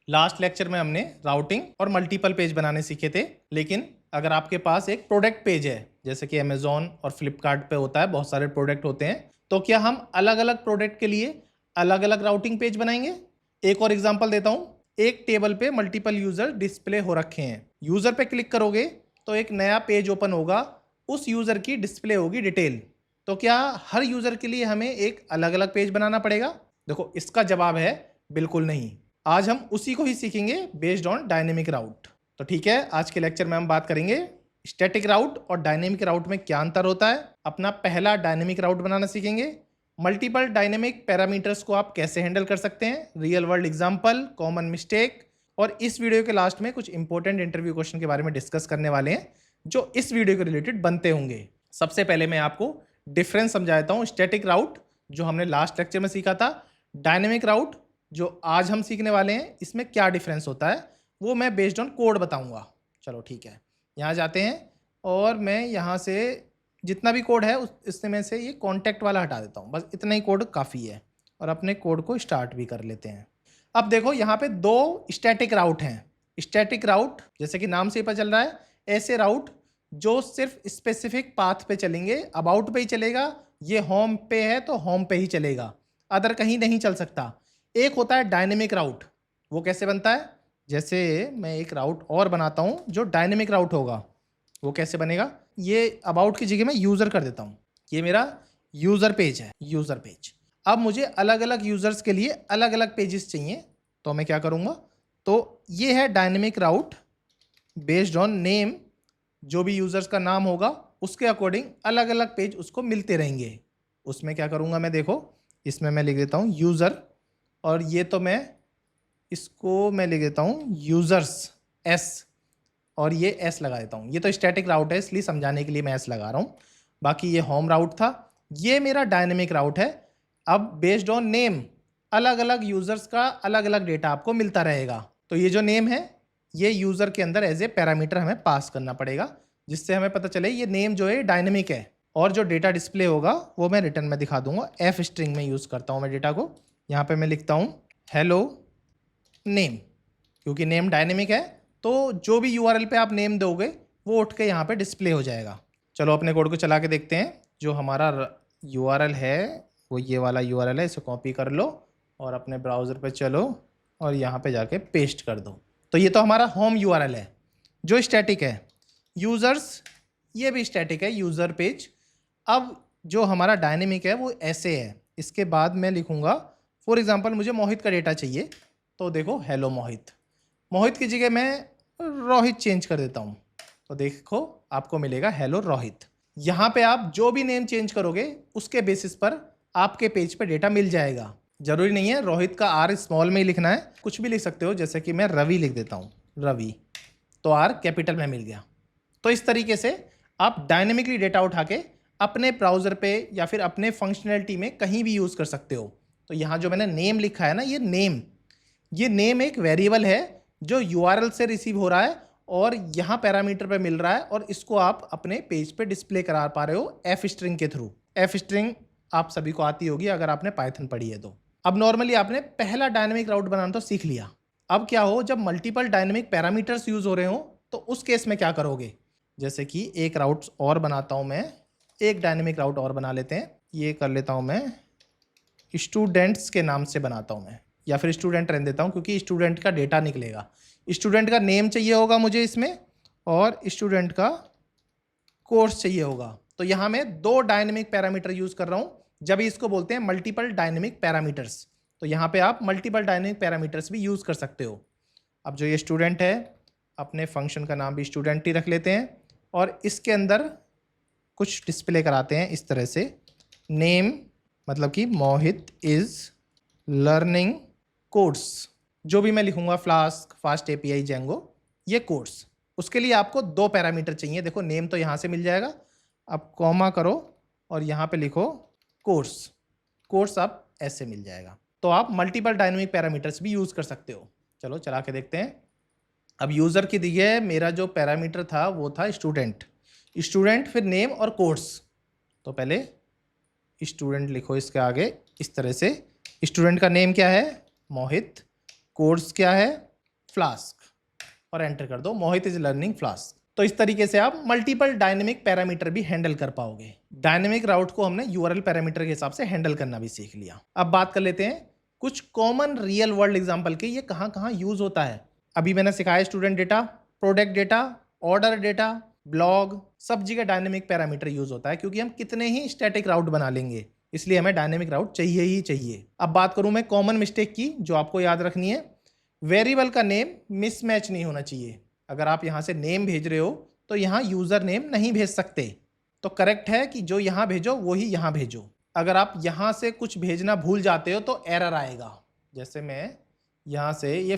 Last lecture में हमने routing और मल्टीपल पेज बनाने सीखे थे, लेकिन अगर आपके पास एक प्रोडक्ट पेज है, जैसे कि अमेजोन और फ्लिपकार्ट पे होता है, बहुत सारे प्रोडक्ट होते हैं, तो क्या हम अलग अलग प्रोडक्ट के लिए अलग अलग राउटिंग पेज बनाएंगे? एक और एग्जांपल देता हूं। एक टेबल पे मल्टीपल यूजर डिस्प्ले हो रखे हैं। यूजर पे क्लिक करोगे तो एक नया पेज ओपन होगा, उस यूजर की डिस्प्ले होगी डिटेल। तो क्या हर यूजर के लिए हमें एक अलग अलग पेज बनाना पड़ेगा? देखो, इसका जवाब है बिल्कुल नहीं। आज हम उसी को ही सीखेंगे बेस्ड ऑन डायनेमिक राउट। तो ठीक है, आज के लेक्चर में हम बात करेंगे स्टैटिक राउट और डायनेमिक राउट में क्या अंतर होता है। अपना पहला डायनेमिक राउट बनाना सीखेंगे। मल्टीपल डायनेमिक पैरामीटर्स को आप कैसे हैंडल कर सकते हैं, real world example, common mistake, और इस वीडियो के लास्ट में कुछ इंपॉर्टेंट इंटरव्यू क्वेश्चन के बारे में डिस्कस करने वाले हैं जो इस वीडियो के रिलेटेड बनते होंगे। सबसे पहले मैं आपको डिफरेंस समझा देता हूँ। स्टैटिक राउट जो हमने लास्ट लेक्चर में सीखा था, डायनेमिक राउट जो आज हम सीखने वाले हैं, इसमें क्या डिफरेंस होता है वो मैं बेस्ड ऑन कोड बताऊंगा। चलो ठीक है, यहाँ जाते हैं और मैं यहाँ से जितना भी कोड है इसमें से ये कॉन्टैक्ट वाला हटा देता हूँ। बस इतना ही कोड काफ़ी है और अपने कोड को स्टार्ट भी कर लेते हैं। अब देखो, यहाँ पे दो स्टैटिक राउट हैं। स्टैटिक राउट जैसे कि नाम से ही पता चल रहा है, ऐसे राउट जो सिर्फ स्पेसिफिक पाथ पे चलेंगे, अबाउट पे ही चलेगा। ये होम पे है तो होम पे ही चलेगा, अदर कहीं नहीं चल सकता। एक होता है डायनेमिक राउट। वो कैसे बनता है? जैसे मैं एक राउट और बनाता हूँ जो डायनेमिक राउट होगा। वो कैसे बनेगा? ये अबाउट की जगह मैं यूज़र कर देता हूँ। ये मेरा यूज़र पेज है, यूज़र पेज। अब मुझे अलग अलग यूज़र्स के लिए अलग अलग पेजेस चाहिए, तो मैं क्या करूँगा? तो ये है dynamic route based on name. जो भी यूज़र्स का नाम होगा उसके अकॉर्डिंग अलग अलग पेज उसको मिलते रहेंगे। उसमें क्या करूँगा मैं? देखो, इसमें मैं लिख देता हूँ यूज़र, और ये तो मैं इसको मैं लिख देता हूँ यूज़र्स एस, और ये एस लगा देता हूँ। ये तो स्टैटिक राउट है इसलिए समझाने के लिए मैं एस लगा रहा हूँ। बाकी ये होम राउट था, ये मेरा डायनेमिक राउट है। अब बेस्ड ऑन नेम अलग अलग यूज़र्स का अलग अलग डेटा आपको मिलता रहेगा। तो ये जो नेम है ये यूज़र के अंदर एज ए पैरामीटर हमें पास करना पड़ेगा, जिससे हमें पता चले ये नेम जो है डायनेमिक है। और जो डेटा डिस्प्ले होगा वो मैं रिटर्न में दिखा दूंगा। एफ स्ट्रिंग में यूज़ करता हूँ मैं डेटा को। यहाँ पे मैं लिखता हूँ हेलो नेम, क्योंकि नेम डायनेमिक है तो जो भी यूआरएल पे आप नेम दोगे वो उठ के यहाँ पे डिस्प्ले हो जाएगा। चलो अपने कोड को चला के देखते हैं। जो हमारा यूआरएल है वो ये वाला यूआरएल है, इसे कॉपी कर लो और अपने ब्राउज़र पे चलो और यहाँ पे जाके पेस्ट कर दो। तो ये तो हमारा होम यूआरएल है जो स्टैटिक है। यूज़र्स ये भी स्टैटिक है, यूज़र पेज। अब जो हमारा डायनेमिक है वो ऐसे है। इसके बाद मैं लिखूँगा, फॉर एग्जांपल मुझे मोहित का डेटा चाहिए, तो देखो हेलो मोहित। मोहित की जगह मैं रोहित चेंज कर देता हूँ, तो देखो आपको मिलेगा हेलो रोहित। यहाँ पे आप जो भी नेम चेंज करोगे उसके बेसिस पर आपके पेज पे डेटा मिल जाएगा। जरूरी नहीं है रोहित का आर स्मॉल में ही लिखना है, कुछ भी लिख सकते हो। जैसे कि मैं रवि लिख देता हूँ, रवि, तो आर कैपिटल में मिल गया। तो इस तरीके से आप डायनेमिकली डेटा उठा के अपने ब्राउज़र पे या फिर अपने फंक्शनैलिटी में कहीं भी यूज़ कर सकते हो। तो यहाँ जो मैंने नेम लिखा है ना, ये नेम एक वेरिएबल है जो यूआरएल से रिसीव हो रहा है और यहाँ पैरामीटर पे मिल रहा है, और इसको आप अपने पेज पे डिस्प्ले करा पा रहे हो एफ स्ट्रिंग के थ्रू। एफ स्ट्रिंग आप सभी को आती होगी अगर आपने पाइथन पढ़ी है तो। अब नॉर्मली आपने पहला डायनेमिक राउट बनाना तो सीख लिया। अब क्या हो, जब मल्टीपल डायनेमिक पैरामीटर्स यूज हो रहे हो तो उस केस में क्या करोगे? जैसे कि एक राउट और बनाता हूँ मैं, एक डायनेमिक राउट और बना लेते हैं। ये कर लेता हूँ मैं स्टूडेंट्स के नाम से बनाता हूँ मैं, या फिर स्टूडेंट रहने देता हूँ क्योंकि स्टूडेंट का डेटा निकलेगा। स्टूडेंट का नेम चाहिए होगा मुझे इसमें, और स्टूडेंट का कोर्स चाहिए होगा। तो यहाँ मैं दो डायनेमिक पैरामीटर यूज कर रहा हूँ, जब इसको बोलते हैं मल्टीपल डायनेमिक पैरामीटर्स। तो यहाँ पे आप मल्टीपल डायनेमिक पैरामीटर्स भी यूज कर सकते हो। अब जो ये स्टूडेंट है, अपने फंक्शन का नाम भी स्टूडेंट ही रख लेते हैं, और इसके अंदर कुछ डिस्प्ले कराते हैं इस तरह से। नेम मतलब कि मोहित इज लर्निंग कोर्स, जो भी मैं लिखूंगा फ्लास्क, फास्ट एपीआई, जेंगो, ये कोर्स। उसके लिए आपको दो पैरामीटर चाहिए। देखो नेम तो यहाँ से मिल जाएगा, अब कॉमा करो और यहाँ पे लिखो कोर्स। कोर्स अब ऐसे मिल जाएगा। तो आप मल्टीपल डायनेमिक पैरामीटर्स भी यूज़ कर सकते हो। चलो चला के देखते हैं। अब यूज़र की दिए मेरा जो पैरामीटर था वो था स्टूडेंट, फिर नेम और कोर्स। तो पहले स्टूडेंट लिखो इसके आगे इस तरह से। स्टूडेंट का नेम क्या है? मोहित। कोर्स क्या है? फ्लास्क और एंटर कर दो, मोहित इज लर्निंग फ्लास्क। तो इस तरीके से आप मल्टीपल डायनेमिक पैरामीटर भी हैंडल कर पाओगे। डायनेमिक राउट को हमने यूआरएल पैरामीटर के हिसाब से हैंडल करना भी सीख लिया। अब बात कर लेते हैं कुछ कॉमन रियल वर्ल्ड एग्जांपल के, ये कहाँ कहाँ यूज होता है। अभी मैंने सिखाया student data, product data, order data, blog, सब जगह डायनेमिक पैरामीटर यूज होता है, क्योंकि हम कितने ही स्टैटिक राउट बना लेंगे, इसलिए हमें डायनेमिक राउट चाहिए ही चाहिए। अब बात करूं मैं कॉमन मिस्टेक की जो आपको याद रखनी है, वेरिएबल का नेम मिसमैच नहीं होना चाहिए। अगर आप यहाँ से नेम भेज रहे हो तो यहाँ यूजर नेम नहीं भेज सकते, तो करेक्ट है कि जो यहाँ भेजो वही यहाँ भेजो। अगर आप यहाँ से कुछ भेजना भूल जाते हो तो एरर आएगा। जैसे मैं यहाँ से ये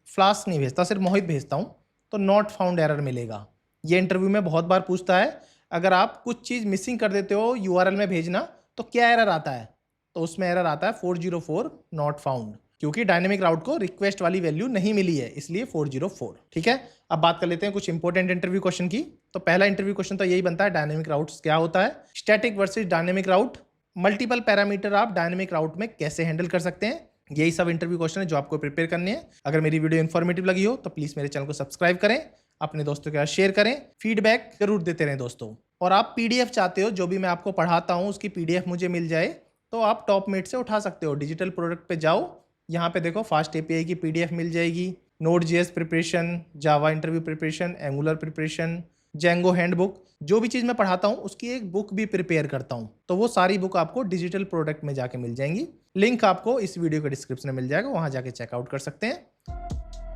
फ्लास्क नहीं भेजता, सिर्फ मोहित भेजता हूँ, तो नॉट फाउंड एरर मिलेगा। ये इंटरव्यू में बहुत बार पूछता है, अगर आप कुछ चीज़ मिसिंग कर देते हो यूआरएल में भेजना तो क्या एरर आता है, तो उसमें एरर आता है 404 नॉट फाउंड, क्योंकि डायनेमिक राउट को रिक्वेस्ट वाली वैल्यू नहीं मिली है, इसलिए 404। ठीक है, अब बात कर लेते हैं कुछ इंपॉर्टेंट इंटरव्यू क्वेश्चन की। तो पहला इंटरव्यू क्वेश्चन तो यही बनता है, डायनेमिक राउट्स क्या होता है, स्टैटिक वर्सेस डायनेमिक राउट, मल्टीपल पैरामीटर आप डायनेमिक राउट में कैसे हैंडल कर सकते हैं। यही सब इंटरव्यू क्वेश्चन है जो आपको प्रिपेयर करने हैं। अगर मेरी वीडियो इन्फॉर्मेटिव लगी हो तो प्लीज मेरे चैनल को सब्सक्राइब करें, अपने दोस्तों के साथ शेयर करें, फीडबैक जरूर देते रहें दोस्तों। और आप पीडीएफ चाहते हो, जो भी मैं आपको पढ़ाता हूँ उसकी पीडीएफ मुझे मिल जाए, तो आप टॉपमेट से उठा सकते हो। डिजिटल प्रोडक्ट पे जाओ, यहाँ पे देखो फास्ट एपीआई की पीडीएफ मिल जाएगी, Node JS preparation, Java interview preparation, Angular preparation, Django handbook, जो भी चीज़ मैं पढ़ाता हूँ उसकी एक बुक भी प्रिपेयर करता हूँ, तो वो सारी बुक आपको डिजिटल प्रोडक्ट में जाके मिल जाएंगी। लिंक आपको इस वीडियो के डिस्क्रिप्शन में मिल जाएगा, वहाँ जाके चेकआउट कर सकते हैं।